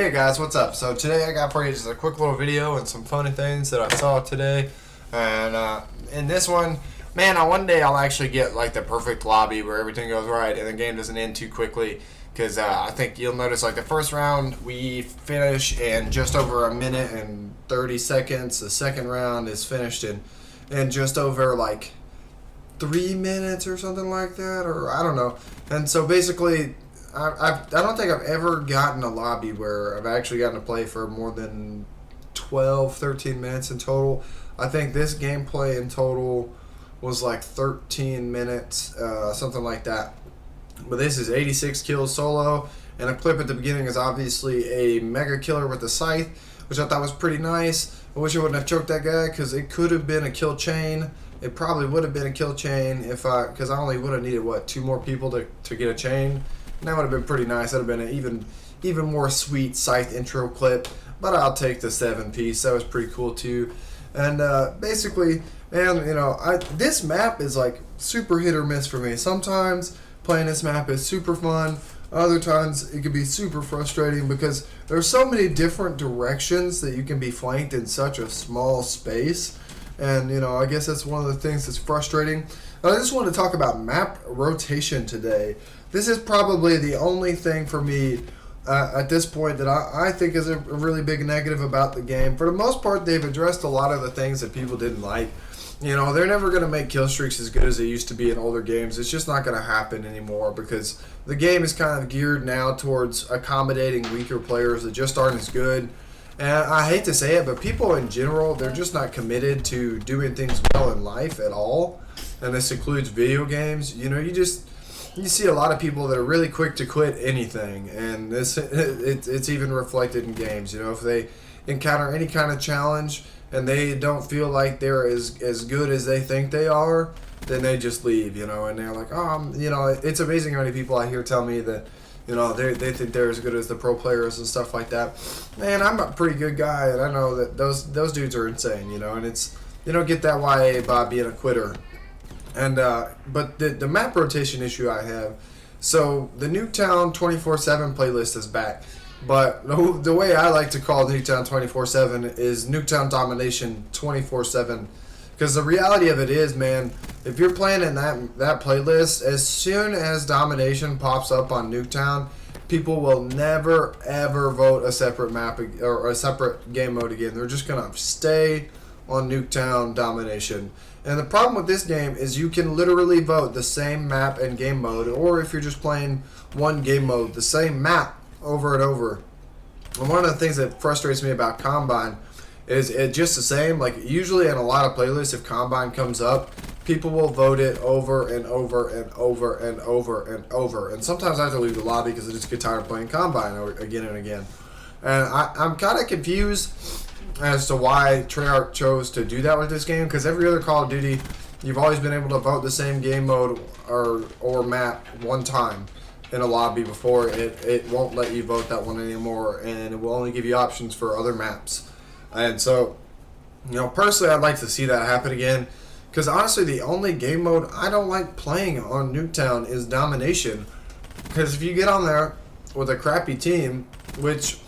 Hey guys, what's up? So today I got for you just a quick little video and some funny things that I saw today. And in this one, man, on one day I'll actually get like the perfect lobby where everything goes right and the game doesn't end too quickly. Because I think you'll notice like the first round we finish in just over a minute and 30 seconds. The second round is finished in just over like 3 minutes or something like that, or I don't know. And so basically I don't think I've ever gotten a lobby where I've actually gotten to play for more than 12, 13 minutes in total. I think this gameplay in total was like 13 minutes, something like that. But this is 86 kills solo, and a clip at the beginning is obviously a mega killer with a scythe, which I thought was pretty nice. I wish I wouldn't have choked that guy because it could have been a kill chain. It probably would have been a kill chain because I only would have needed, what, 2 more people to get a chain. And that would have been pretty nice. That would have been an even more sweet scythe intro clip. But I'll take the 7-piece. That was pretty cool too. And basically, man, you know, this map is like super hit or miss for me. Sometimes playing this map is super fun. Other times it can be super frustrating because there's so many different directions that you can be flanked in such a small space. And, you know, I guess that's one of the things that's frustrating. I just want to talk about map rotation today. This is probably the only thing for me at this point that I think is a really big negative about the game. For the most part, they've addressed a lot of the things that people didn't like. You know, they're never going to make kill streaks as good as they used to be in older games. It's just not going to happen anymore because the game is kind of geared now towards accommodating weaker players that just aren't as good. And I hate to say it, but people in general, they're just not committed to doing things well in life at all. And this includes video games. You know, you see a lot of people that are really quick to quit anything, and it's even reflected in games. You know, if they encounter any kind of challenge and they don't feel like they're as good as they think they are, then they just leave. You know, and they're like, you know, it's amazing how many people I hear tell me that, you know, they think they're as good as the pro players and stuff like that. Man, I'm a pretty good guy, and I know that those dudes are insane. You know, and it's, you don't get that YA by being a quitter. And but the map rotation issue I have, so the Nuketown 24/7 playlist is back, but the way I like to call Nuketown 24/7 is Nuketown Domination 24/7, because the reality of it is, man, if you're playing in that playlist, as soon as Domination pops up on Nuketown, people will never ever vote a separate map or a separate game mode again. They're just gonna stay on Nuketown Domination. And the problem with this game is you can literally vote the same map and game mode, or if you're just playing one game mode, the same map over and over. And one of the things that frustrates me about Combine is it just the same. Like usually in a lot of playlists, if Combine comes up, people will vote it over and over and over and over and over. And sometimes I have to leave the lobby because I just get tired of playing Combine again and again. And I'm kind of confused as to why Treayarch chose to do that with this game, because every other Call of Duty, you've always been able to vote the same game mode or map one time in a lobby before. It won't let you vote that one anymore, and it will only give you options for other maps. And so, you know, personally, I'd like to see that happen again, because honestly, the only game mode I don't like playing on Nuketown is Domination, because if you get on there with a crappy team, which,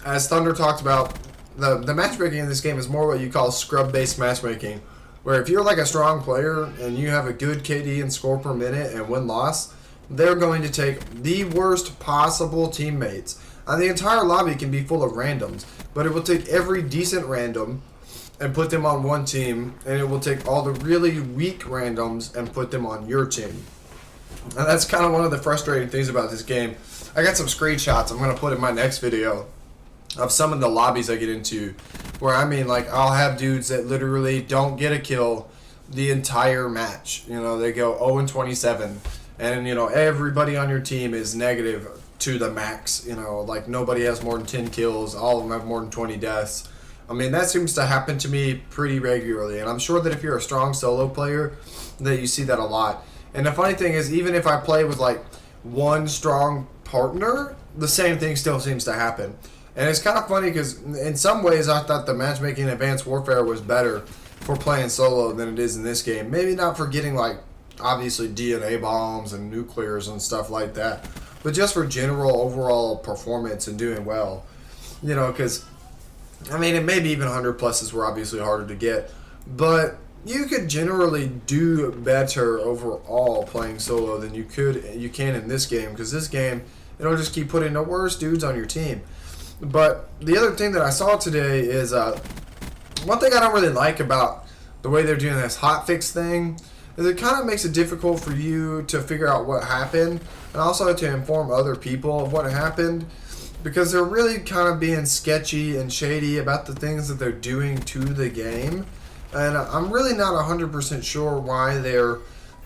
as Thunder talked about, the matchmaking in this game is more what you call scrub-based matchmaking, where if you're like a strong player and you have a good KD and score per minute and win-loss, they're going to take the worst possible teammates. And the entire lobby can be full of randoms, but it will take every decent random and put them on one team, and it will take all the really weak randoms and put them on your team. And that's kind of one of the frustrating things about this game. I got some screenshots I'm going to put in my next video of some of the lobbies I get into, where I mean, like, I'll have dudes that literally don't get a kill the entire match. You know, they go 0-27, and, you know, everybody on your team is negative to the max. You know, like, nobody has more than 10 kills, all of them have more than 20 deaths. I mean, that seems to happen to me pretty regularly, and I'm sure that if you're a strong solo player, that you see that a lot. And the funny thing is, even if I play with, like, one strong partner, the same thing still seems to happen. And it's kind of funny because in some ways I thought the matchmaking in Advanced Warfare was better for playing solo than it is in this game. Maybe not for getting, like, obviously DNA bombs and nuclears and stuff like that, but just for general overall performance and doing well. You know, because I mean, and maybe even 100 pluses were obviously harder to get, but you could generally do better overall playing solo than you can in this game, because this game, it'll just keep putting the worst dudes on your team. But the other thing that I saw today is one thing I don't really like about the way they're doing this hotfix thing is it kind of makes it difficult for you to figure out what happened, and also to inform other people of what happened, because they're really kind of being sketchy and shady about the things that they're doing to the game. And I'm really not 100% sure why they're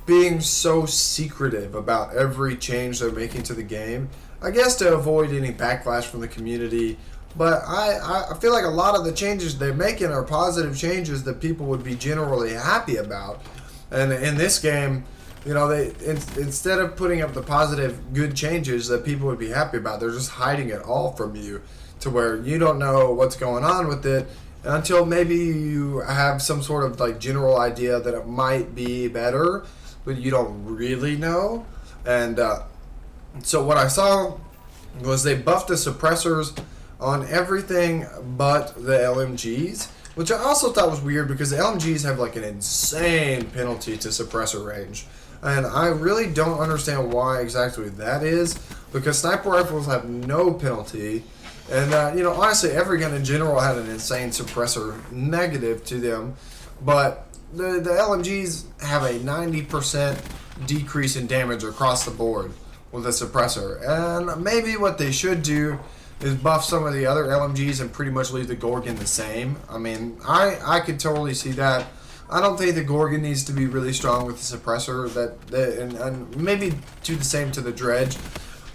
being so secretive about every change they're making to the game. I guess to avoid any backlash from the community. But I feel like a lot of the changes they're making are positive changes that people would be generally happy about. And in this game, you know, they instead of putting up the positive, good changes that people would be happy about, they're just hiding it all from you to where you don't know what's going on with it until maybe you have some sort of like general idea that it might be better, but you don't really know. And so what I saw was they buffed the suppressors on everything but the LMGs, which I also thought was weird because the LMGs have like an insane penalty to suppressor range. And I really don't understand why exactly that is, because sniper rifles have no penalty. And, you know, honestly, every gun in general had an insane suppressor negative to them. But the LMGs have a 90% decrease in damage across the board with a suppressor. And maybe what they should do is buff some of the other LMGs and pretty much leave the Gorgon the same. I mean, I could totally see that. I don't think the Gorgon needs to be really strong with the suppressor, and maybe do the same to the Dredge.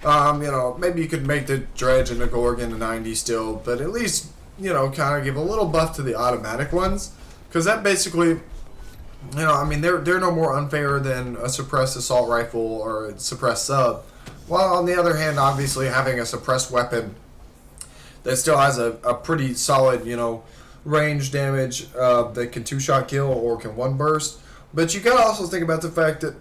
You know, maybe you could make the Dredge and the Gorgon a 90 still, but at least, you know, kind of give a little buff to the automatic ones, because that basically, you know, I mean, they're no more unfair than a suppressed assault rifle or a suppressed sub. While on the other hand, obviously having a suppressed weapon that still has a pretty solid, you know, range damage that can 2-shot kill or can 1 burst. But you gotta also think about the fact that,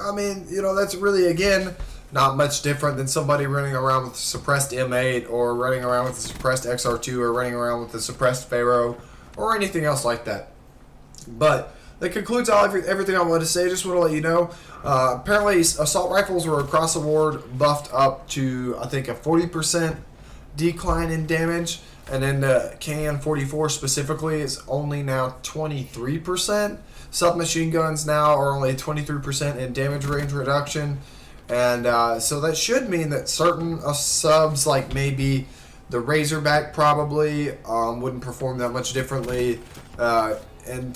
I mean, you know, that's really, again, not much different than somebody running around with a suppressed M8 or running around with a suppressed XR2 or running around with a suppressed Pharaoh or anything else like that. But that concludes everything I wanted to say. Just want to let you know, apparently assault rifles were across the board buffed up to, I think, a 40% decline in damage. And then the KN-44 specifically is only now 23%. Submachine guns now are only 23% in damage range reduction. And so that should mean that certain subs, like maybe the Razorback probably, wouldn't perform that much differently. And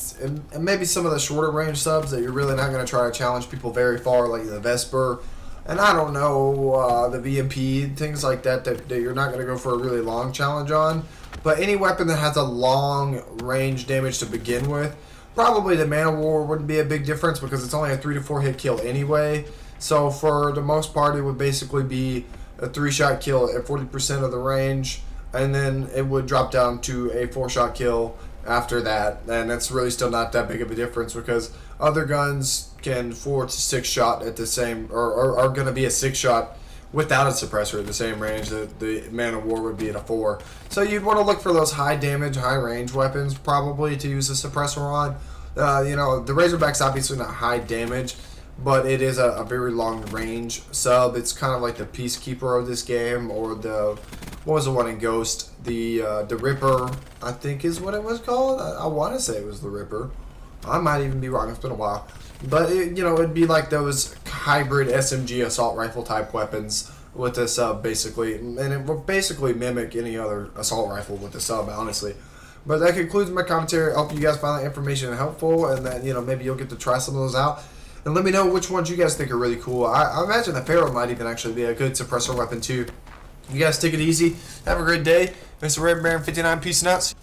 maybe some of the shorter range subs that you're really not going to try to challenge people very far, like the Vesper. And I don't know, the VMP, things like that you're not going to go for a really long challenge on. But any weapon that has a long range damage to begin with, probably the Man of War wouldn't be a big difference because it's only a 3 to 4 hit kill anyway. So for the most part, it would basically be a 3-shot kill at 40% of the range, and then it would drop down to a 4-shot kill after that. And that's really still not that big of a difference because other guns can 4 to 6 shot at the same, or are going to be a 6-shot without a suppressor at the same range that the Man of War would be at a 4. So you'd want to look for those high damage, high range weapons probably to use a suppressor on. You know, the Razorback's obviously not high damage, but it is a very long range sub. It's kind of like the Peacekeeper of this game, or the, what was the one in Ghost? The Ripper, I think is what it was called. I want to say it was the Ripper. I might even be wrong. It's been a while. But, you know, it'd be like those hybrid SMG assault rifle type weapons with a sub, basically. And it would basically mimic any other assault rifle with a sub, honestly. But that concludes my commentary. I hope you guys find that information helpful, and that, you know, maybe you'll get to try some of those out. And let me know which ones you guys think are really cool. I imagine the Pharaoh might even actually be a good suppressor weapon, too. You guys take it easy. Have a great day. Mr. Red Baron 59. Peace and nuts.